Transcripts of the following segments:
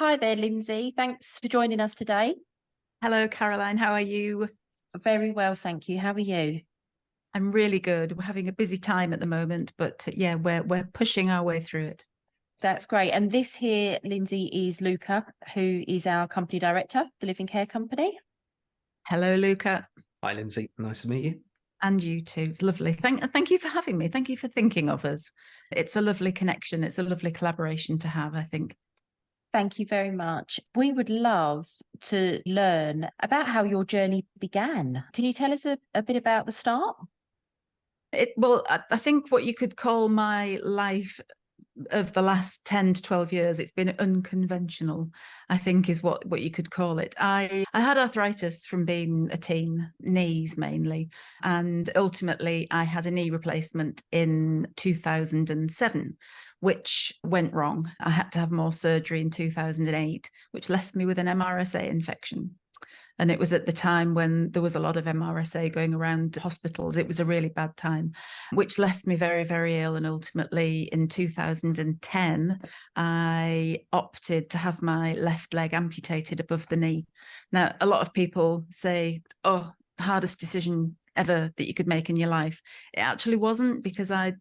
Hi there, Lyndsay. Thanks for joining us today. Hello, Caroline. How are you? Very well, thank you. How are you? I'm really good. We're having a busy time at the moment, but yeah, we're pushing our way through it. That's great. And this here, Lyndsay, is Luca, who is our company director, the Living Care Company. Hello, Luca, Hi, Lyndsay. Nice to meet you. and you too. It's lovely. Thank you for having me. Thank you for thinking of us. It's a lovely connection. It's a lovely collaboration to have, I think. Thank you very much. We would love to learn about how your journey began. Can you tell us a bit about the start? I think what you could call my life of the last 10 to 12 years, it's been unconventional, I think is what you could call it. I had arthritis from being a teen, knees mainly, and ultimately I had a knee replacement in 2007, which went wrong. I had to have more surgery in 2008, which left me with an MRSA infection. And it was at the time when there was a lot of MRSA going around hospitals. It was a really bad time, which left me very, very ill. And ultimately, in 2010, I opted to have my left leg amputated above the knee. Now, a lot of people say, oh, hardest decision ever that you could make in your life. It actually wasn't, because I'd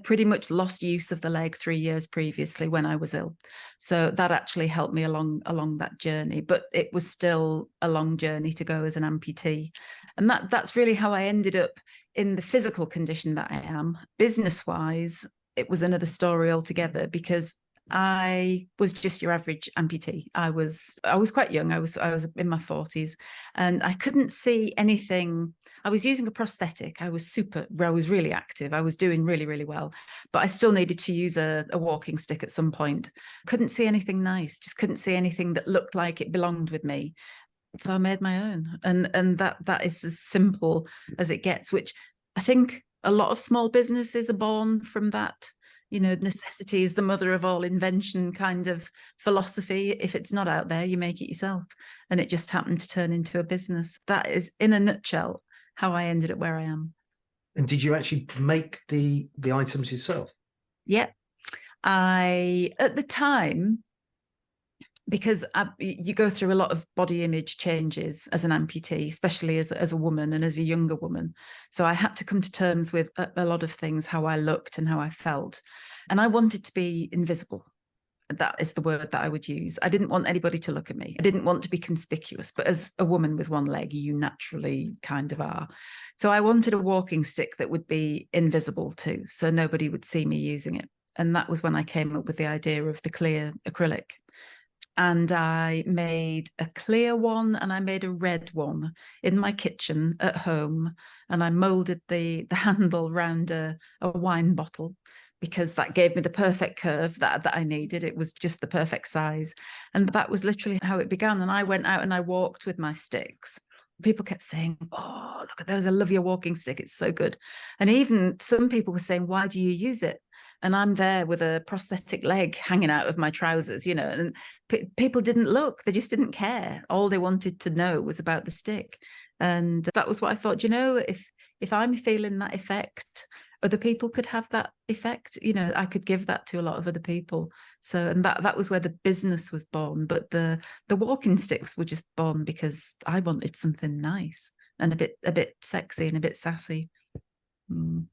pretty much lost use of the leg 3 years previously when I was ill. So that actually helped me along that journey, but it was still a long journey to go as an amputee. And that's really how I ended up in the physical condition that I am. Business-wise, it was another story altogether, because I was just your average amputee. I was quite young. I was in my 40s, and I couldn't see anything. I was using a prosthetic. I was really active. I was doing really, really well, but I still needed to use a walking stick at some point. Couldn't see anything nice. Just couldn't see anything that looked like it belonged with me. So I made my own, and that is as simple as it gets. Which I think a lot of small businesses are born from that. Necessity is the mother of all invention kind of philosophy. If it's not out there, you make it yourself. And it just happened to turn into a business. That is, in a nutshell, how I ended up where I am. And did you actually make the items yourself? Yeah. At the time, because you go through a lot of body image changes as an amputee, especially as a woman and as a younger woman. So I had to come to terms with a lot of things, how I looked and how I felt. And I wanted to be invisible. That is the word that I would use. I didn't want anybody to look at me. I didn't want to be conspicuous, but as a woman with one leg, you naturally kind of are. So I wanted a walking stick that would be invisible too, so nobody would see me using it. And that was when I came up with the idea of the clear acrylic. And I made a clear one and I made a red one in my kitchen at home. And I molded the handle round a wine bottle, because that gave me the perfect curve that I needed. It was just the perfect size. And that was literally how it began. And I went out and I walked with my sticks. People kept saying, oh, look at those. I love your walking stick. It's so good. And even some people were saying, why do you use it? And I'm there with a prosthetic leg hanging out of my trousers, and people didn't look. They just didn't care. All they wanted to know was about the stick. And that was what I thought, if I'm feeling that effect, other people could have that effect. I could give that to a lot of other people. So, and that was where the business was born. But the walking sticks were just born because I wanted something nice and a bit sexy and a bit sassy. Who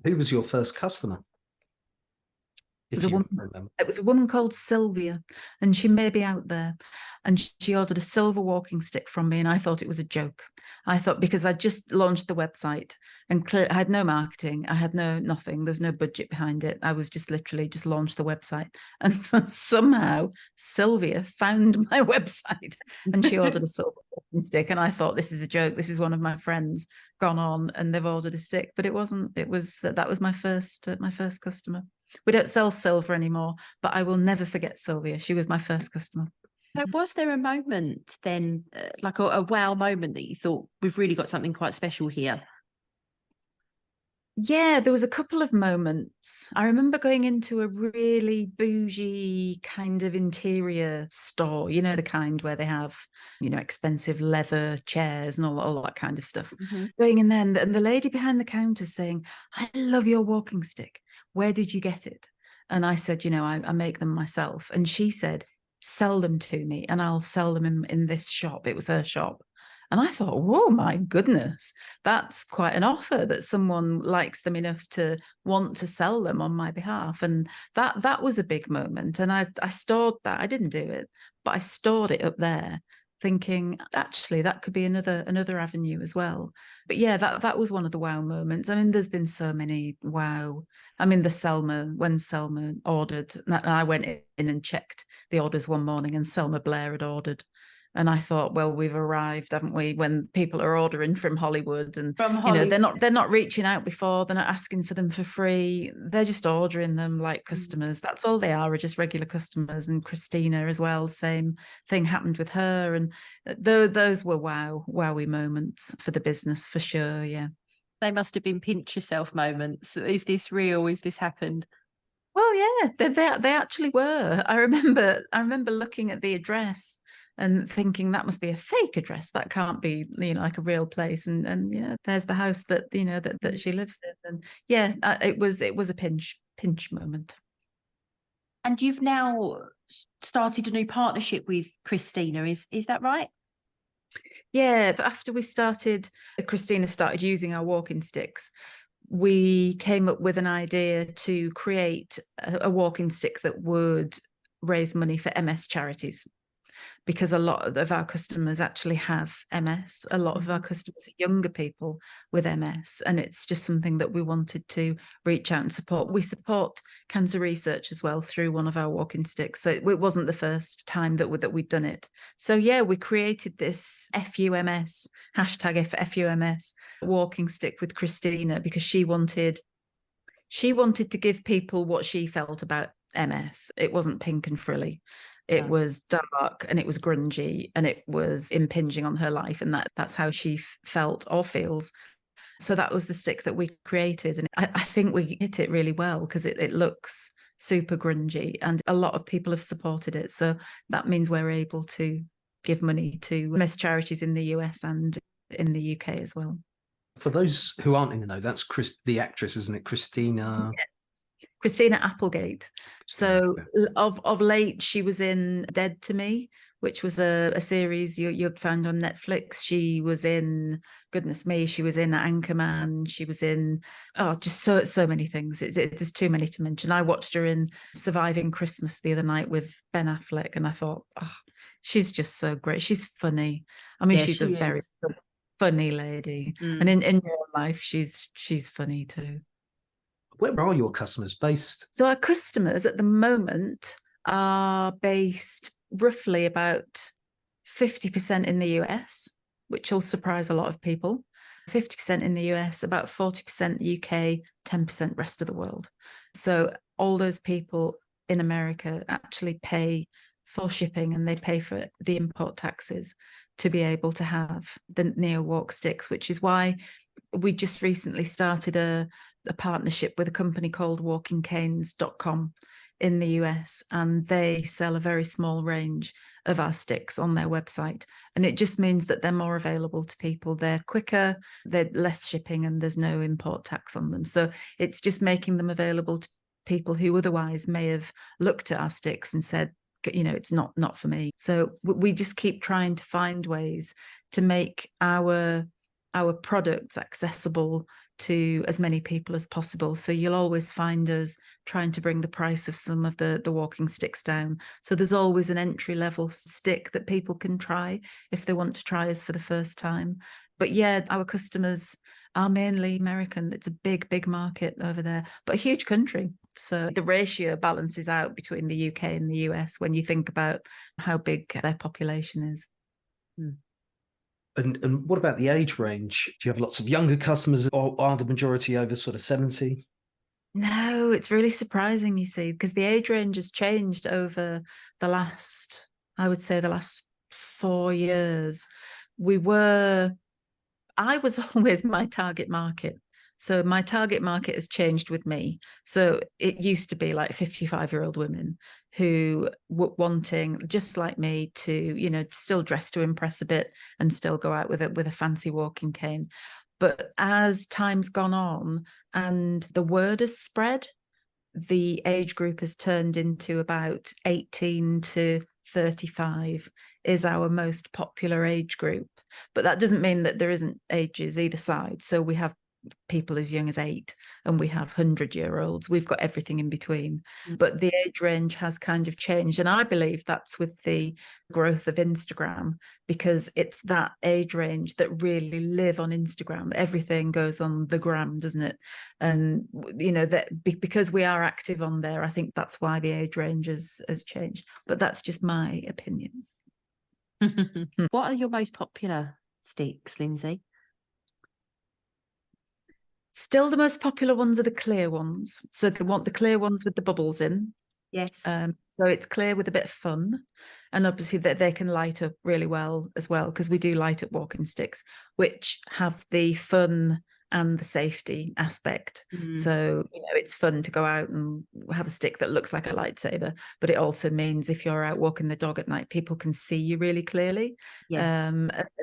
was your first customer? It was a woman called Sylvia, and she may be out there. And she ordered a silver walking stick from me, and I thought it was a joke. I thought, because I just launched the website and I had no marketing, I had nothing. There was no budget behind it. I was just literally just launched the website, and somehow Sylvia found my website and she ordered a silver walking stick. And I thought, this is a joke. This is one of my friends gone on and they've ordered a stick, but it wasn't. It was that was my first customer. We don't sell silver anymore, but I will never forget Sylvia. She was my first customer. So was there a moment then, like a wow moment, that you thought, we've really got something quite special here? Yeah, there was a couple of moments. I remember going into a really bougie kind of interior store, the kind where they have, expensive leather chairs and all that kind of stuff. Mm-hmm. Going in there, and the lady behind the counter saying, I love your walking stick. Where did you get it? And I said, I make them myself. And she said, sell them to me and I'll sell them in this shop. It was her shop. And I thought, whoa, my goodness, that's quite an offer, that someone likes them enough to want to sell them on my behalf. And that was a big moment. And I stored that. I didn't do it, but I stored it up there, thinking actually that could be another avenue as well. But yeah, that was one of the wow moments. I mean, there's been so many wow. I mean, when Selma ordered, and I went in and checked the orders one morning, and Selma Blair had ordered. And I thought, well, we've arrived, haven't we? When people are ordering from Hollywood, and From Hollywood. they're not reaching out before, they're not asking for them for free. They're just ordering them like customers. That's all they are just regular customers. And Christina as well, same thing happened with her. And those were wowie moments for the business for sure. Yeah. They must have been pinch yourself moments. Is this real? Is this happened? Well, yeah, they actually were. I remember looking at the address and thinking that must be a fake address. That can't be, like a real place. And there's the house that that she lives in. And yeah, it was a pinch moment. And you've now started a new partnership with Christina. Is that right? Yeah, but after Christina started using our walking sticks, we came up with an idea to create a walking stick that would raise money for MS charities, because a lot of our customers actually have MS. A lot of our customers are younger people with MS, and it's just something that we wanted to reach out and support. We support cancer research as well through one of our walking sticks, so it wasn't the first time that we'd done it. So yeah, we created this FUMS, hashtag FUMS walking stick with Christina, because she wanted to give people what she felt about MS. It wasn't pink and frilly. It was dark, and it was grungy, and it was impinging on her life, and that's how she felt or feels. So that was the stick that we created, and I think we hit it really well, because it looks super grungy, and a lot of people have supported it. So that means we're able to give money to MS charities in the US and in the UK as well. For those who aren't in the know, that's the actress, isn't it? Christina Applegate. So of late, she was in Dead to Me, which was a series you'd find on Netflix. She was in, goodness me, she was in Anchorman. She was in, just so many things. There's too many to mention. I watched her in Surviving Christmas the other night with Ben Affleck, and I thought, she's just so great. She's funny. I mean, she's a very funny lady. And in real life, she's funny too. Where are your customers based? So our customers at the moment are based roughly about 50% in the US, which will surprise a lot of people. 50% in the US, about 40% UK, 10% rest of the world. So all those people in America actually pay for shipping, and they pay for the import taxes to be able to have the Neo Walk sticks, which is why we just recently started a partnership with a company called walkingcanes.com in the US, and they sell a very small range of our sticks on their website. And it just means that they're more available to people. They're quicker, they're less shipping, and there's no import tax on them. So it's just making them available to people who otherwise may have looked at our sticks and said, it's not for me. So we just keep trying to find ways to make our products accessible to as many people as possible. So you'll always find us trying to bring the price of some of the walking sticks down. So there's always an entry level stick that people can try if they want to try us for the first time. But yeah, our customers are mainly American. It's a big market over there, but a huge country. So the ratio balances out between the UK and the US when you think about how big their population is. And what about the age range? Do you have lots of younger customers, or are the majority over sort of 70? No, it's really surprising, you see, because the age range has changed over the last 4 years. I was always my target market. So my target market has changed with me. So it used to be like 55-year-old women who were wanting, just like me, to, still dress to impress a bit and still go out with a fancy walking cane. But as time's gone on and the word has spread, the age group has turned into about 18 to 35 is our most popular age group. But that doesn't mean that there isn't ages either side. So we have people as young as 8 and we have 100-year-olds. We've got everything in between. But the age range has kind of changed. And I believe that's with the growth of Instagram, because it's that age range that really live on Instagram. Everything goes on the gram, doesn't it? And, you know, that because we are active on there, I think that's why the age range has changed. But that's just my opinion. What are your most popular sticks, Lyndsay? Still, the most popular ones are the clear ones. So they want the clear ones with the bubbles in. Yes. So it's clear with a bit of fun. And obviously that they can light up really well as well, because we do light up walking sticks, which have the fun and the safety aspect. So, you know, it's fun to go out and have a stick that looks like a lightsaber, but it also means if you're out walking the dog at night, people can see you really clearly. Yes.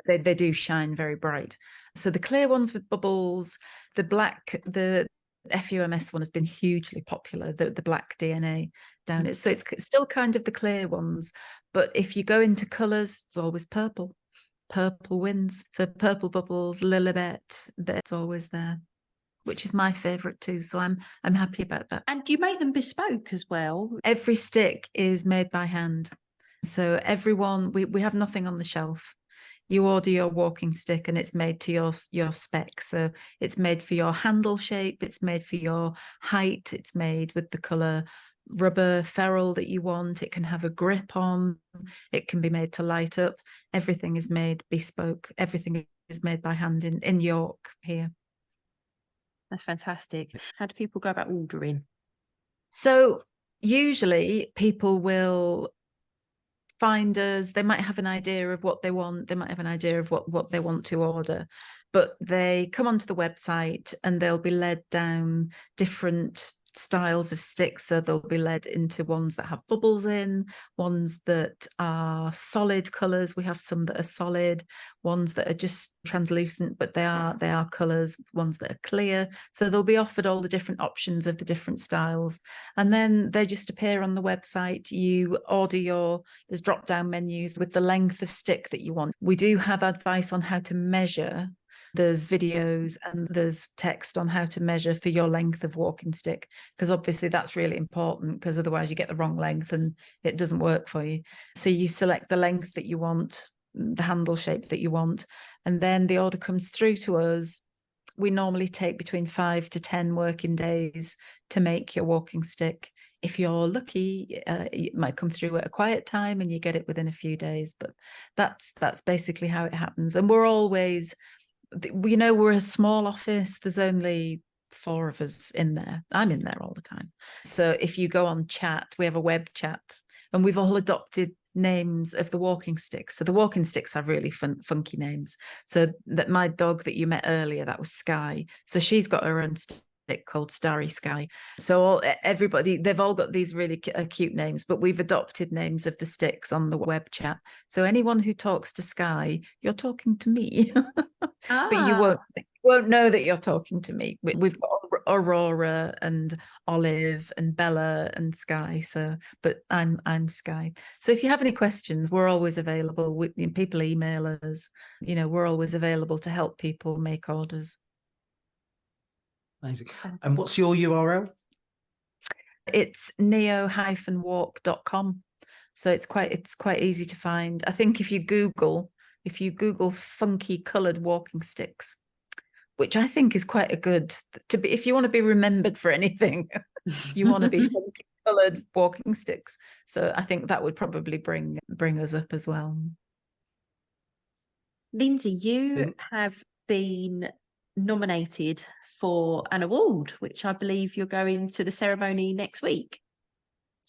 They do shine very bright. So the clear ones with bubbles, the black, the FUMS one has been hugely popular, the black DNA down it. So it's still kind of the clear ones. But if you go into colours, it's always purple. Purple wins. So purple bubbles, Lilibet, that's always there, which is my favourite too. So I'm happy about that. And you make them bespoke as well. Every stick is made by hand. So everyone, we have nothing on the shelf. You order your walking stick and it's made to your spec. So it's made for your handle shape, it's made for your height, it's made with the colour rubber ferrule that you want. It can have a grip on, it can be made to light up. Everything is made bespoke. Everything is made by hand in York here. That's fantastic. How do people go about ordering? So usually people will find us. They might have an idea of what they want. They might have an idea of what they want to order, but they come onto the website and they'll be led down different styles of sticks. So they'll be led into ones that have bubbles in, ones that are solid colours. We have some that are solid, ones that are just translucent, but they are colours, ones that are clear. So they'll be offered all the different options of the different styles. And then they just appear on the website. You order there's drop-down menus with the length of stick that you want. We do have advice on how to measure. There's videos and there's text on how to measure for your length of walking stick, because obviously that's really important, because otherwise you get the wrong length and it doesn't work for you. So you select the length that you want, the handle shape that you want, and then the order comes through to us. We normally take between 5 to 10 working days to make your walking stick. If you're lucky, it might come through at a quiet time and you get it within a few days, but that's basically how it happens. And we're always, you know, we're a small office. There's only 4 of us in there. I'm in there all the time. So if you go on chat, we have a web chat, and we've all adopted names of the walking sticks. So the walking sticks have really funky names. So that my dog that you met earlier, that was Sky. So she's got her own stick called Starry Sky. So everybody, they've all got these really cute names, but we've adopted names of the sticks on the web chat. So anyone who talks to Sky, you're talking to me. But you won't know that you're talking to me. We've got Aurora and Olive and Bella and Sky. So, but I'm Sky. So if you have any questions, we're always available. People email us. You know, we're always available to help people make orders. Amazing. And what's your URL? It's neo-walk.com. So it's quite easy to find. I think if you Google funky coloured walking sticks, which I think is quite a good if you want to be remembered for anything, you want to be funky coloured walking sticks. So I think that would probably bring us up as well. Lyndsay, you have been nominated for an award, which I believe you're going to the ceremony next week.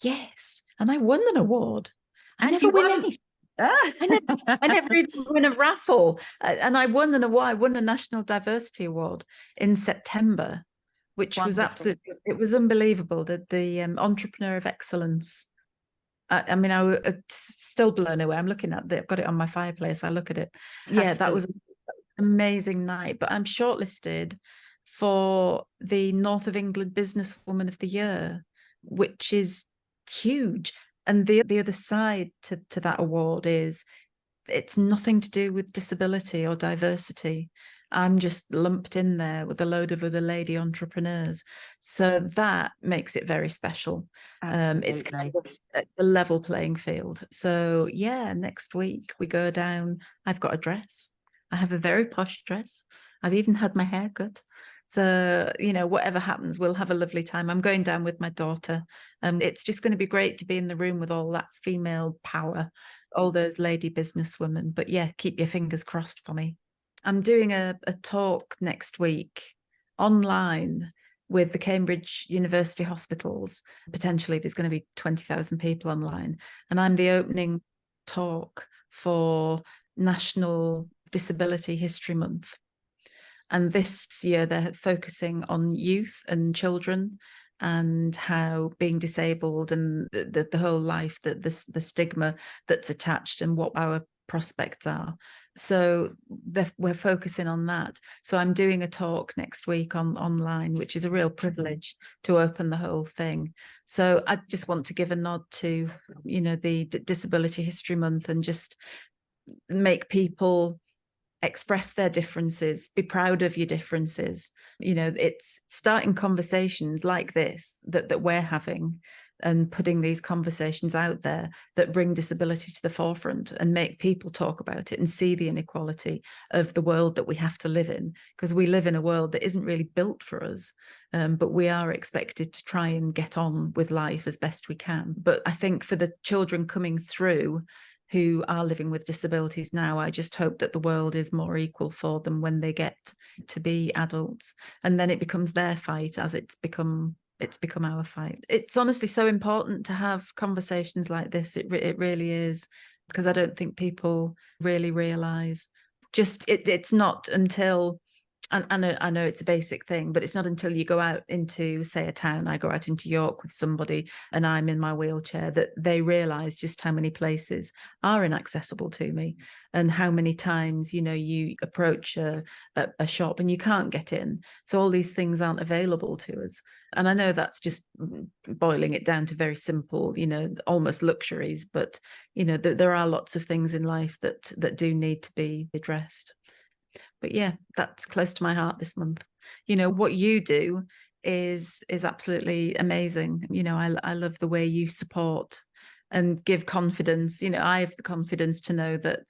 Yes, and I won an award. I And never you win won- anything. I never even win a raffle. And I won an award. I won a National Diversity Award in September, which was absolutely, it was unbelievable. The Entrepreneur of Excellence. I mean, I was still blown away. I'm looking at it. I've got it on my fireplace. I look at it. Yeah, that was an amazing night. But I'm shortlisted for the North of England Businesswoman of the Year, which is huge. And the other side to that award is it's nothing to do with disability or diversity. I'm just lumped in there with a load of other lady entrepreneurs. So that makes it very special. It's kind Absolutely. of a level playing field. So yeah, next week we go down. I've got a dress. I have a very posh dress. I've even had my hair cut. So, whatever happens, we'll have a lovely time. I'm going down with my daughter. It's just going to be great to be in the room with all that female power, all those lady businesswomen. But yeah, keep your fingers crossed for me. I'm doing a talk next week online with the Cambridge University hospitals. Potentially there's going to be 20,000 people online. And I'm the opening talk for National Disability History Month. And this year they're focusing on youth and children and how being disabled and the whole life, the stigma that's attached and what our prospects are. So we're focusing on that. So I'm doing a talk next week online, which is a real privilege to open the whole thing. So I just want to give a nod to, the Disability History Month and just make people express their differences, be proud of your differences. It's starting conversations like this that we're having and putting these conversations out there that bring disability to the forefront and make people talk about it and see the inequality of the world that we have to live in, because we live in a world that isn't really built for us, but we are expected to try and get on with life as best we can. But I think for the children coming through who are living with disabilities now, I just hope that the world is more equal for them when they get to be adults, and then it becomes their fight as it's become our fight. It's honestly so important to have conversations like this. It really is, because I don't think people really realize it's not until, and I know it's a basic thing, but it's not until you go out into, say, a town. I go out into York with somebody and I'm in my wheelchair that they realize just how many places are inaccessible to me, and how many times, you approach a shop and you can't get in. So all these things aren't available to us. And I know that's just boiling it down to very simple, almost luxuries, but, there are lots of things in life that do need to be addressed. But yeah, that's close to my heart this month. What you do is absolutely amazing. I love the way you support and give confidence. I have the confidence to know that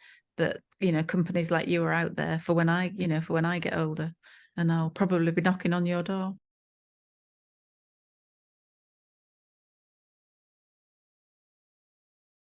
companies like you are out there for when I get older, and I'll probably be knocking on your door.